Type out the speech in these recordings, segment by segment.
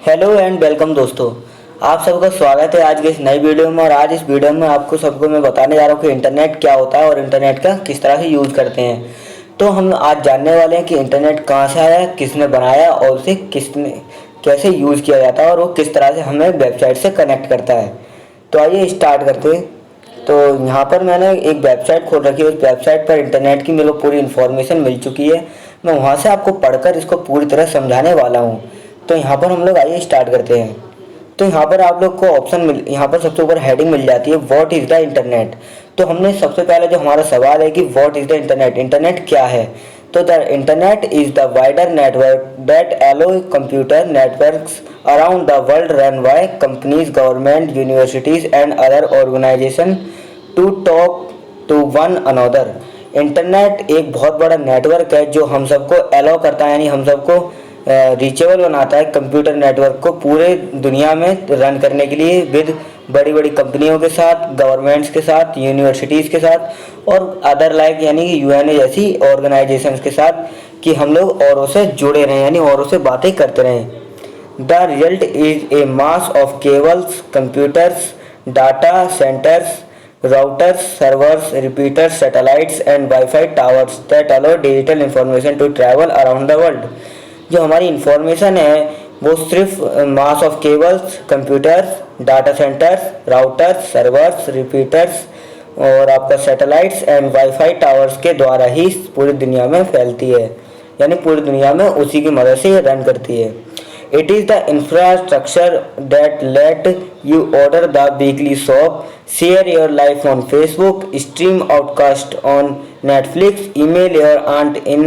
Hello and welcome दोस्तों। आप सबका स्वागत है आज के इस नई वीडियो में। और आज इस वीडियो में आपको सबको मैं बताने जा रहा हूँ कि इंटरनेट क्या होता है और इंटरनेट का किस तरह से यूज़ करते हैं। तो हम आज जानने वाले हैं कि इंटरनेट कहाँ से आया, किसने बनाया और उसे किसने कैसे यूज़ किया जाता है और वो किस तरह से हमें वेबसाइट से कनेक्ट करता है। तो आइए स्टार्ट करते हैं। तो यहाँ पर मैंने एक वेबसाइट खोल रखी है। उस वेबसाइट पर इंटरनेट की मेरे को पूरी इन्फॉर्मेशन मिल चुकी है। मैं वहाँ से आपको पढ़कर इसको पूरी तरह समझाने वाला हूँ। तो यहाँ पर हम लोग आइए स्टार्ट करते हैं। तो यहाँ पर आप लोग को यहाँ पर सबसे ऊपर हेडिंग मिल जाती है, व्हाट इज़ द इंटरनेट। तो हमने सबसे पहले जो हमारा सवाल है कि what is the internet, internet क्या है। तो the internet is the wider network that allow computer networks around the world run by companies, government, universities and other organization to talk to one another. Internet एक बहुत बड़ा network है जो हम सबको अलाउ करता है, यानी हम सबको रीचेबल बनाता है कंप्यूटर नेटवर्क को पूरे दुनिया में रन करने के लिए, विद बड़ी बड़ी कंपनियों के साथ, गवर्नमेंट्स के साथ, यूनिवर्सिटीज़ के साथ और अदर लाइक यानी कि यूएनए जैसी ऑर्गेनाइजेशंस के साथ, कि हम लोग औरों से जुड़े रहें यानी औरों से बातें करते रहें। The result is a mass of cables, computers, data centres, routers, servers, repeaters, satellites and Wi-Fi towers that allow digital information to travel around the world। जो हमारी इंफॉर्मेशन है वो सिर्फ mass of cables, computers, data centres, routers, servers, repeaters और आपका satellites and wifi towers के द्वारा ही पूरी दुनिया में फैलती है, यानी पूरी दुनिया में उसी की मदद से रन करती है। It is the infrastructure that let you order the weekly soap, share your life on Facebook, stream outcast on Netflix, email your aunt in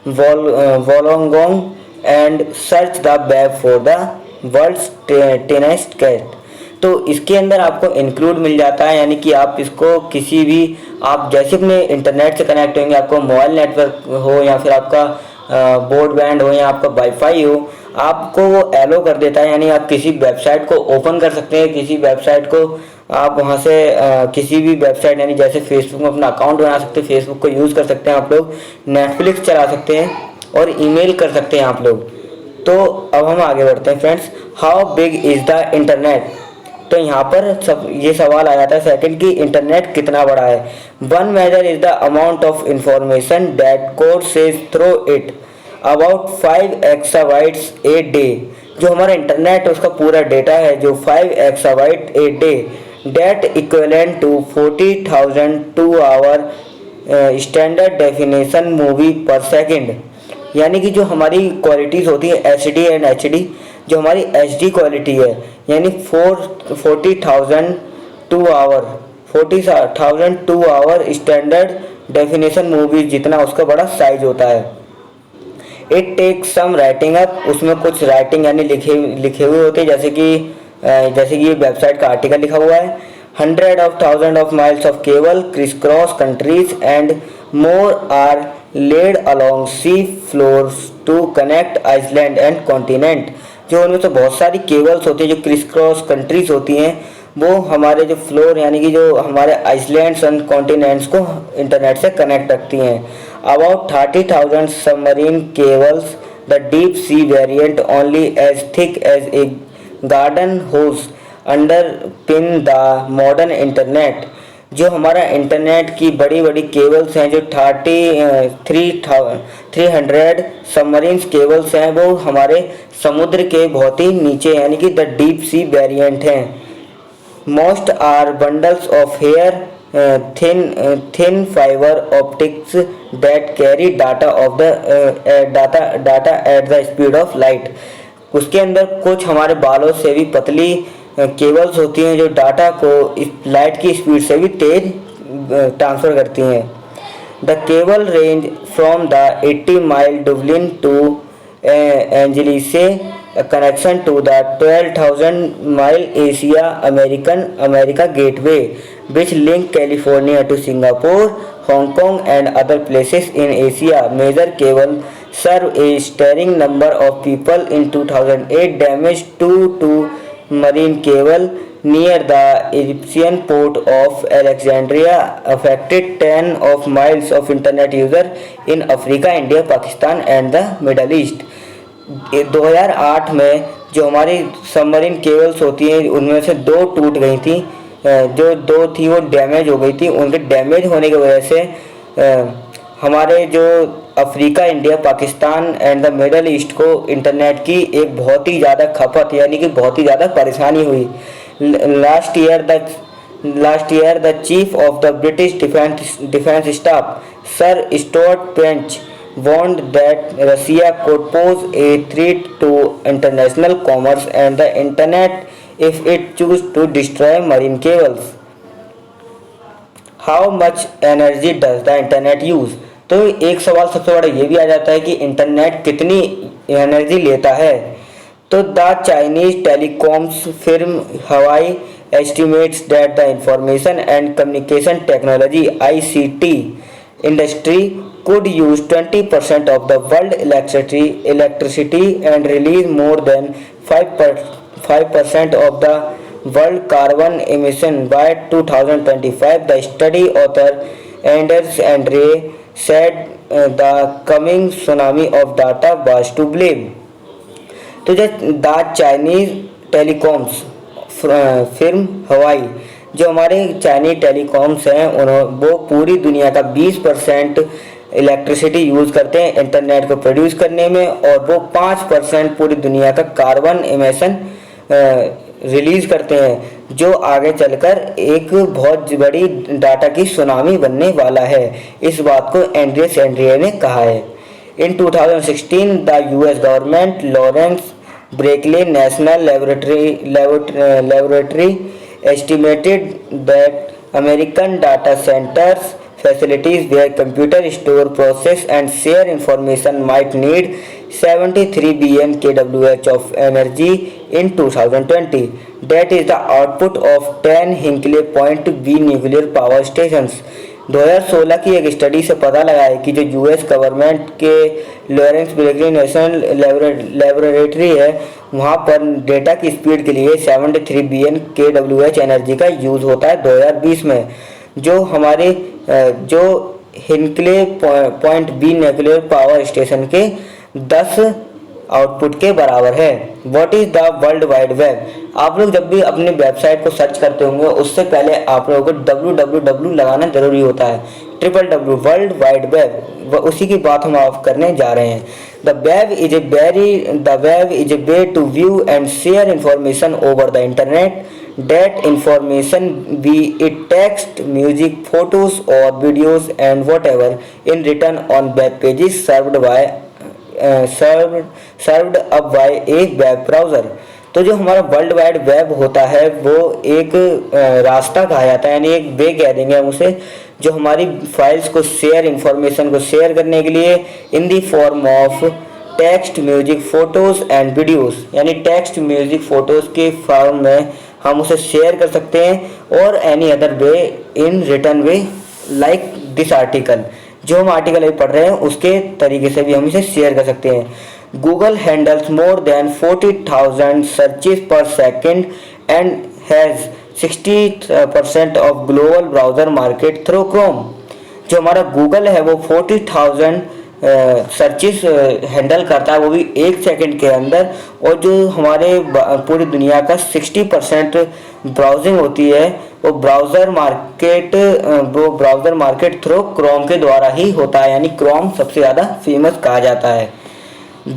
Wollongong and search the web for the world's tiniest cat। तो इसके अंदर आपको include मिल जाता है, यानी कि आप इसको किसी भी, आप जैसे अपने इंटरनेट से कनेक्ट होंगे, आपको मोबाइल नेटवर्क हो या फिर आपका ब्रॉडबैंड हो या आपका वाईफाई हो, आपको वो एलो कर देता है। यानी आप किसी वेबसाइट को ओपन कर सकते हैं, किसी वेबसाइट को आप वहाँ से किसी भी वेबसाइट यानी जैसे फेसबुक में अपना अकाउंट बना सकते हैं, फेसबुक को यूज़ कर सकते हैं आप लोग, नेटफ्लिक्स चला सकते हैं और ईमेल कर सकते हैं आप लोग। तो अब हम आगे बढ़ते हैं friends. How big is the internet. तो यहाँ पर सब ये सवाल आ जाता है सेकंड कि इंटरनेट कितना बड़ा है। One measure is the amount of information that courses through it, about 5 exabytes a day. जो हमारा इंटरनेट है उसका पूरा डेटा है जो 5 exabyte a day, that equivalent to 40,000 2 hour standard definition movie per second. यानी कि जो हमारी क्वालिटीज़ होती है HD एंड HD, जो हमारी HD क्वालिटी है यानी 40,000 2 आवर स्टैंडर्ड डेफिनेशन मूवी जितना उसका बड़ा साइज होता है। It take some writing up, उसमें कुछ राइटिंग यानी लिखे हुए होते हैं, जैसे कि वेबसाइट का आर्टिकल लिखा हुआ है। 100,000 of miles of cable crisscross countries and more are laid along sea floors to connect island and continent। जो उनमें से बहुत सारी केबल्स होती हैं जो क्रिस क्रॉस कंट्रीज होती हैं, वो हमारे जो फ्लोर यानी कि जो हमारे आइसलैंड्स एंड कॉन्टिनेंट्स को इंटरनेट से कनेक्ट रखती हैं। About 30,000 submarine cables, the deep sea variant only as thick as a garden hose underpin the modern internet. जो हमारा इंटरनेट की बड़ी बड़ी केबल्स हैं जो 300 सबमरीन केबल्स हैं, वो हमारे समुद्र के बहुत ही नीचे यानी कि द डीप सी वेरिएंट हैं। Most are bundles of hair thin fibre optics that carry data of the data at the speed of light. उसके अंदर कुछ हमारे बालों से भी पतली केबल्स होती हैं जो डाटा को लाइट की स्पीड से भी तेज ट्रांसफ़र करती हैं। The cable range from the 80 mile Dublin to Anglesey connection to the 12,000 mile Asia America gateway which link California to Singapore, Hong Kong and other places in Asia. Major cable serve a staggering number of people in 2008 damage to marine cable near the Egyptian port of Alexandria affected 10 of miles of internet user in Africa, India, Pakistan and the Middle East। 2008 में जो हमारी submarine cables होती हैं उनमें से 2 टूट गई थी, जो 2 थी वो डैमेज हो गई थी। उनके डैमेज होने की वजह से हमारे जो Africa, India, Pakistan and the middle east को इंटरनेट की एक बहुत ही ज़्यादा खपत यानी कि बहुत ही ज़्यादा परेशानी हुई। Last year the chief of the British defence staff sir Stuart Pench warned that Russia could pose a threat to international commerce and the internet if it chose to destroy marine cables. How much energy does the internet use? तो एक सवाल सबसे बड़ा ये भी आ जाता है कि इंटरनेट कितनी एनर्जी लेता है। तो द चाइनीज टेलीकॉम्स फिर्म हवाई estimates that the information and communication technology ICT industry could use 20% of the world electricity and release more than 5% of the world carbon emission by 2025. The study author Anders and Ray said the coming tsunami of data was to blame. तो the Chinese telecoms फिर्म हवाई, जो हमारे Chinese telecoms हैं वो पूरी दुनिया का 20% electricity use करते हैं इंटरनेट को प्रोड्यूस करने में, और वो 5% पूरी दुनिया का कार्बन एमिशन रिलीज़ करते हैं, जो आगे चलकर एक बहुत बड़ी डाटा की सुनामी बनने वाला है। इस बात को एंड्रियस एंड्रिया ने कहा है। इन 2016 the US government Lawrence Berkeley National Laboratory estimated that American data centers facilities where computers store, process and share information might need 73 billion kWh of energy in 2020. That is the output of 10 Hinkley Point B nuclear power stations. 2016 की एक study से पता लगा है कि जो US government के Lawrence Berkeley National Laboratory है, वहाँ पर डेटा की स्पीड के लिए 73 बिलियन kWh एनर्जी का यूज़ होता है 2020 में, जो हमारे जो Hinkley Point B nuclear power station के 10 आउटपुट के बराबर है। What is the world wide web? आप लोग जब भी अपने वेबसाइट को सर्च करते होंगे उससे पहले आप लोगों को www लगाना जरूरी होता है, www वर्ल्ड वाइड वेब, उसी की बात हम आप करने जा रहे हैं। The web is a way to view and share information over the internet. That information, be it text, music, photos or videos and whatever, in written on web pages served up by a web browser. तो जो हमारा world wide web होता है वो एक रास्ता कहा जाता है, यानी एक वे कह देंगे हम उसे, जो हमारी फाइल्स को शेयर, इंफॉर्मेशन को शेयर करने के लिए in the form of text, music, photos and videos, यानी टेक्स्ट, म्यूजिक, फोटोज़ के फॉर्म में हम उसे शेयर कर सकते हैं, और any other way in return way like this article, जो हम आर्टिकल अभी पढ़ रहे हैं उसके तरीके से भी हम इसे शेयर कर सकते हैं। Google handles more than 40,000 searches per second and has 60% of global browser market through Chrome. जो हमारा गूगल है वो 40,000 सर्चेस हैंडल करता है, वो भी 1 सेकंड के अंदर, और जो हमारे पूरी दुनिया का 60% ब्राउजिंग होती है वो ब्राउज़र मार्केट थ्रू क्रोम के द्वारा ही होता है, यानी क्रोम सबसे ज़्यादा फेमस कहा जाता है।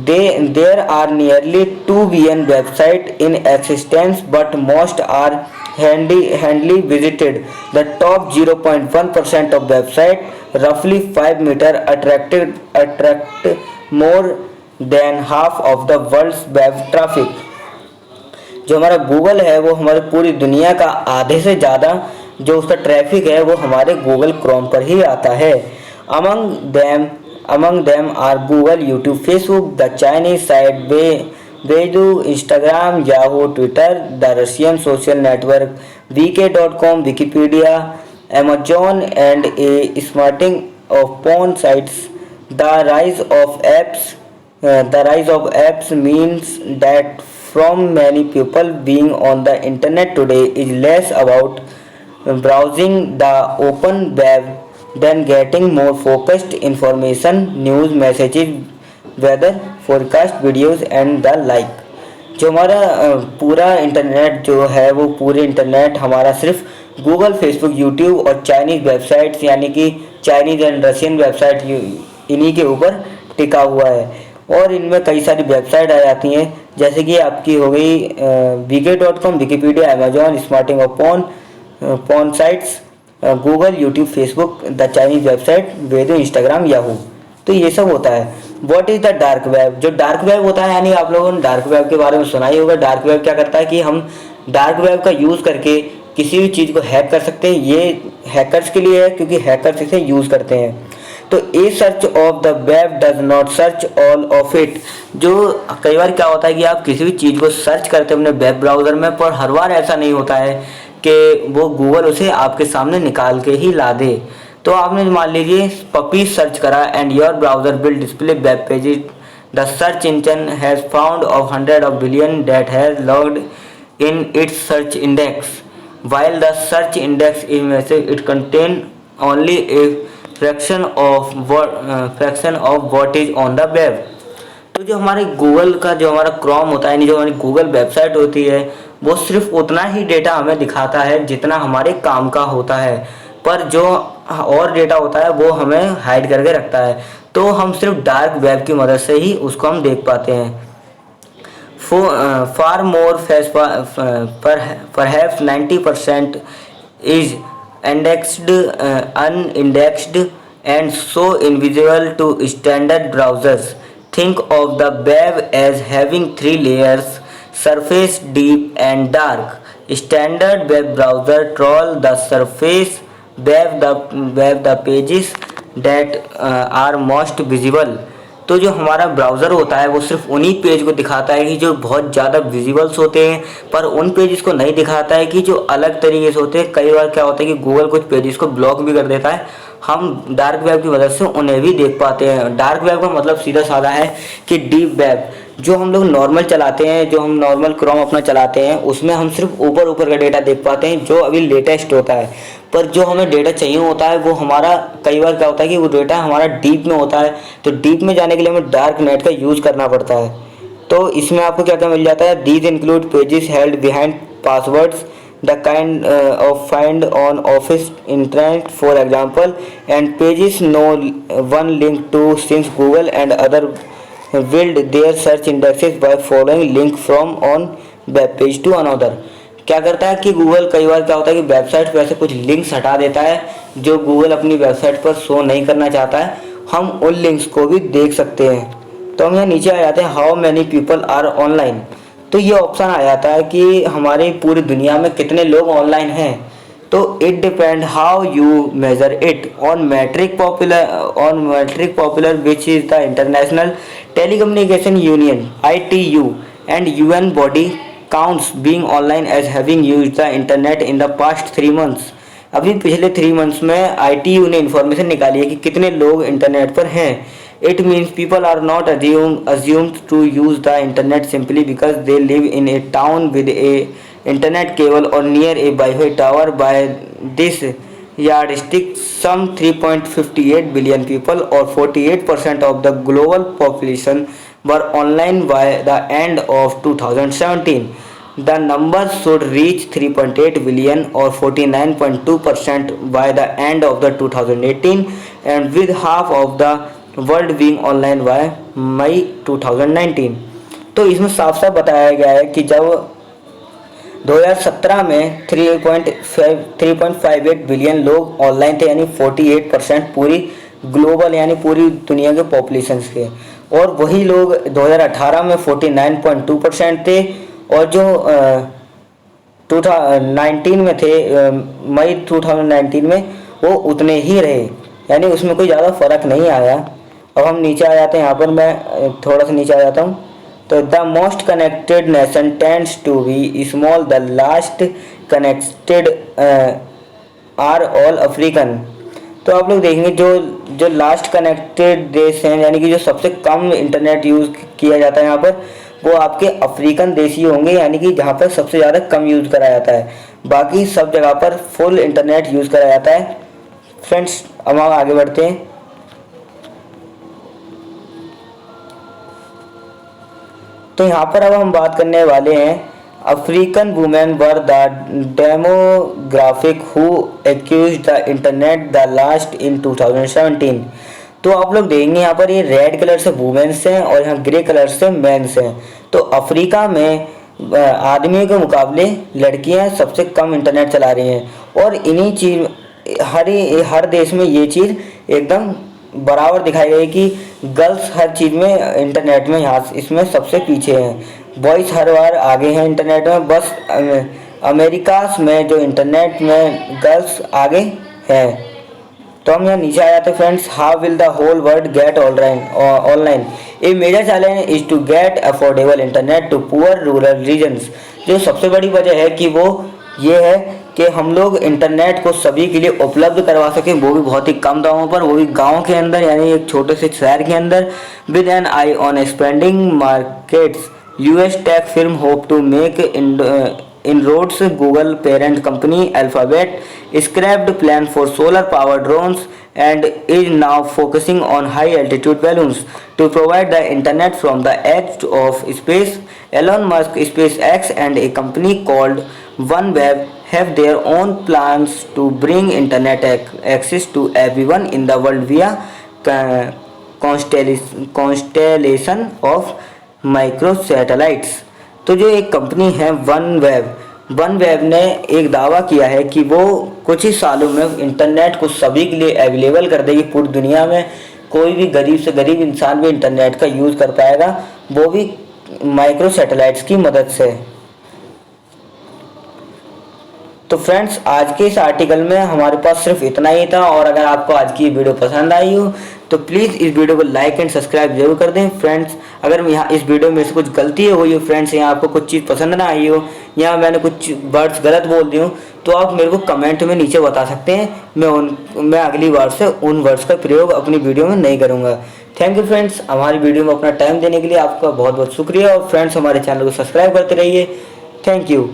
There are nearly 2 billion websites in existence, but most are handily visited. The top 0.1% of websites, roughly 5 meter, attract more than half of the world's web traffic. जो हमारा गूगल है वो हमारी पूरी दुनिया का आधे से ज़्यादा जो उसका ट्रैफिक है वो हमारे गूगल क्रोम पर ही आता है। Among them are Google, YouTube, Facebook, the Chinese site Baidu, Instagram, Yahoo, Twitter, the Russian social network VK.com, Wikipedia, Amazon, and a smattering of porn sites. The rise of apps means that from many people being on the internet today is less about browsing the open web than getting more focused information, news, messages, whether forecast videos and the like. जो हमारा पूरा internet जो है वो पूरे internet हमारा सिर्फ Google, Facebook, YouTube और चाइनीज़ वेबसाइट्स यानी कि चाइनीज़ एंड रशियन वेबसाइट इन्हीं के ऊपर टिका हुआ है। और इनमें कई सारी वेबसाइट आ जाती हैं, जैसे कि आपकी हो गई wiki.com, Wikipedia, Amazon, smarting of porn sites, Google, YouTube, Facebook, the Chinese website, Weibo, Instagram, Yahoo. तो ये सब होता है। What is the dark web? जो डार्क वेब होता है, यानी आप लोगों ने डार्क वेब के बारे में सुना ही होगा। डार्क वेब क्या करता है कि हम डार्क वेब का यूज़ करके किसी भी चीज़ को हैक कर सकते हैं। ये हैकर्स के लिए है, क्योंकि हैकर्स इसे यूज़ करते हैं। तो a search of the web does not search all of it. जो कई बार क्या होता है कि आप किसी भी चीज़ को सर्च करते हैं अपने वेब ब्राउज़र में, पर हर बार ऐसा नहीं होता है कि वो गूगल उसे आपके सामने निकाल के ही ला दे। तो आपने मान लीजिए पपी सर्च करा and your browser will display web pages the search engine has found of 100 of billion that has logged in its search index. While the search index is massive, it contains only a fraction of what is on the web. तो जो हमारे Google का जो हमारा Chrome होता है, यानी जो हमारी गूगल वेबसाइट होती है, वो सिर्फ उतना ही डेटा हमें दिखाता है जितना हमारे काम का होता है, पर जो और डेटा होता है वो हमें हाइड करके रखता है। तो हम सिर्फ डार्क वेब की मदद से ही उसको हम देख पाते हैं। Far more perhaps 90% is indexed, unindexed and so invisible to standard browsers. Think of the web as having three layers: surface, deep and dark. Standard web browser troll the surface web, the pages that are most visible. तो जो हमारा browser होता है वो सिर्फ उन्हीं page को दिखाता है कि जो बहुत ज़्यादा विजिबल्स होते हैं, पर उन पेजेस को नहीं दिखाता है कि जो अलग तरीके से होते हैं। कई बार क्या होता है कि गूगल कुछ पेजेस को ब्लॉक भी कर देता है, हम डार्क वेब की मदद से उन्हें भी देख पाते हैं। डार्क वेब का मतलब सीधा साधा है कि डीप वेब। जो हम लोग नॉर्मल चलाते हैं, जो हम नॉर्मल क्रोम अपना चलाते हैं, उसमें हम सिर्फ ऊपर ऊपर का डेटा देख पाते हैं जो अभी लेटेस्ट होता है। पर जो हमें डेटा चाहिए होता है वो हमारा कई बार क्या होता है कि वो डेटा हमारा डीप में होता है। तो डीप में जाने के लिए हमें डार्क नेट का यूज़ करना पड़ता है। तो इसमें आपको क्या क्या मिल जाता है? These include pages held behind passwords, the kind of find on office internet for example, and pages no one link to, since Google and other build their search indexes by following link from one web page to another. क्या करता है कि Google कई बार क्या होता है कि website पर ऐसे कुछ लिंक्स हटा देता है जो गूगल अपनी वेबसाइट पर शो नहीं करना चाहता है। हम उन लिंक्स को भी देख सकते हैं। तो हम यहाँ नीचे आ जाते हैं, how many people are online. तो ये ऑप्शन आ जाता है कि हमारी पूरी दुनिया में कितने लोग ऑनलाइन हैं। तो it depend how you measure it on metric popular which is the international telecommunication union ITU and UN body counts being online as having used the internet in the past 3 months। अभी पिछले 3 months में ITU ने information निकाली है कि कितने लोग internet पर हैं। It means people are not assumed to use the internet simply because they live in a town with a internet cable or near a Wi-Fi tower. By this yardstick, some 3.58 billion people or 48% of the global population were online by the end of 2017. The number should reach 3.8 billion or 49.2% by the end of the 2018, and with half of the world being online by May 2019। तो इसमें साफ साफ बताया गया है कि जब 2017 में 3.58 बिलियन लोग ऑनलाइन थे, यानी 48% पूरी ग्लोबल यानी पूरी दुनिया के पॉपुलेशन के, और वही लोग 2018 में 49.2% थे, और जो 2019 में थे मई 2019 में वो उतने ही रहे, यानी उसमें कोई ज़्यादा फर्क नहीं आया। अब हम नीचे आ जाते हैं, यहाँ पर मैं थोड़ा सा नीचे आ जाता हूँ। तो the most connected nation tends to be small, the last connected are all African. तो आप लोग देखेंगे जो लास्ट कनेक्टेड देश हैं, यानी कि जो सबसे कम इंटरनेट यूज़ किया जाता है यहाँ पर, वो आपके अफ्रीकन देश ही होंगे, यानी कि जहाँ पर सबसे ज़्यादा कम यूज़ करा जाता है। बाकी सब जगह पर फुल इंटरनेट यूज़ करा जाता है। फ्रेंड्स, अब हम आगे बढ़ते हैं। तो यहाँ पर अब हम बात करने वाले हैं African women were the demographic who accuse the internet the last in 2017। तो आप लोग देखेंगे यहाँ पर ये रेड कलर से वुमेन्स हैं और यहाँ ग्रे कलर से मेंस हैं। तो अफ्रीका में आदमियों के मुकाबले लड़कियां सबसे कम इंटरनेट चला रही हैं और इन्हीं चीज़ हर देश में ये चीज़ एकदम बराबर दिखाई गई कि गर्ल्स हर चीज़ में इंटरनेट में यहाँ इसमें सबसे पीछे हैं। बॉयज़ हर बार आगे हैं इंटरनेट में, बस अमेरिका में जो इंटरनेट में गर्ल्स आगे हैं। तो हम यहाँ नीचे आ जाते हैं friends. How will the whole world get online? A major challenge is to get affordable internet to poor rural regions. जो सबसे बड़ी वजह है कि वो ये है कि हम लोग इंटरनेट को सभी के लिए उपलब्ध करवा सकें, वो भी बहुत ही कम दामों पर, वो भी गाँव के अंदर, यानी एक छोटे से शहर के अंदर। With an eye on expanding markets, US tech firm hope to make inroads. Google parent company Alphabet scrapped plan for solar powered drones and is now focusing on high altitude balloons to provide the internet from the edge of space. Elon Musk, SpaceX and a company called OneWeb have their own plans to bring internet access to everyone in the world via constellation of micro satellites. तो जो एक company है one web ने एक दावा किया है कि वो कुछ ही सालों में इंटरनेट को सभी के लिए अवेलेबल कर देगी। पूरी दुनिया में कोई भी गरीब से गरीब इंसान भी इंटरनेट का यूज़ कर पाएगा, वो भी माइक्रो सैटेलाइट्स की मदद से। तो फ्रेंड्स, आज के इस आर्टिकल में हमारे पास सिर्फ इतना ही था, और अगर आपको आज की वीडियो पसंद आई हो तो प्लीज़ इस वीडियो को लाइक एंड सब्सक्राइब जरूर कर दें। फ्रेंड्स, अगर यहाँ इस वीडियो में से कुछ गलती हुई हो फ्रेंड्स, यहाँ आपको कुछ चीज़ पसंद ना आई हो या मैंने कुछ वर्ड्स गलत बोल दी हूँ, तो आप मेरे को कमेंट में नीचे बता सकते हैं। मैं अगली बार से उन वर्ड्स का प्रयोग अपनी वीडियो में नहीं करूँगा। थैंक यू फ्रेंड्स, हमारी वीडियो में अपना टाइम देने के लिए आपका बहुत बहुत शुक्रिया। और फ्रेंड्स, हमारे चैनल को सब्सक्राइब करते रहिए। Thank you.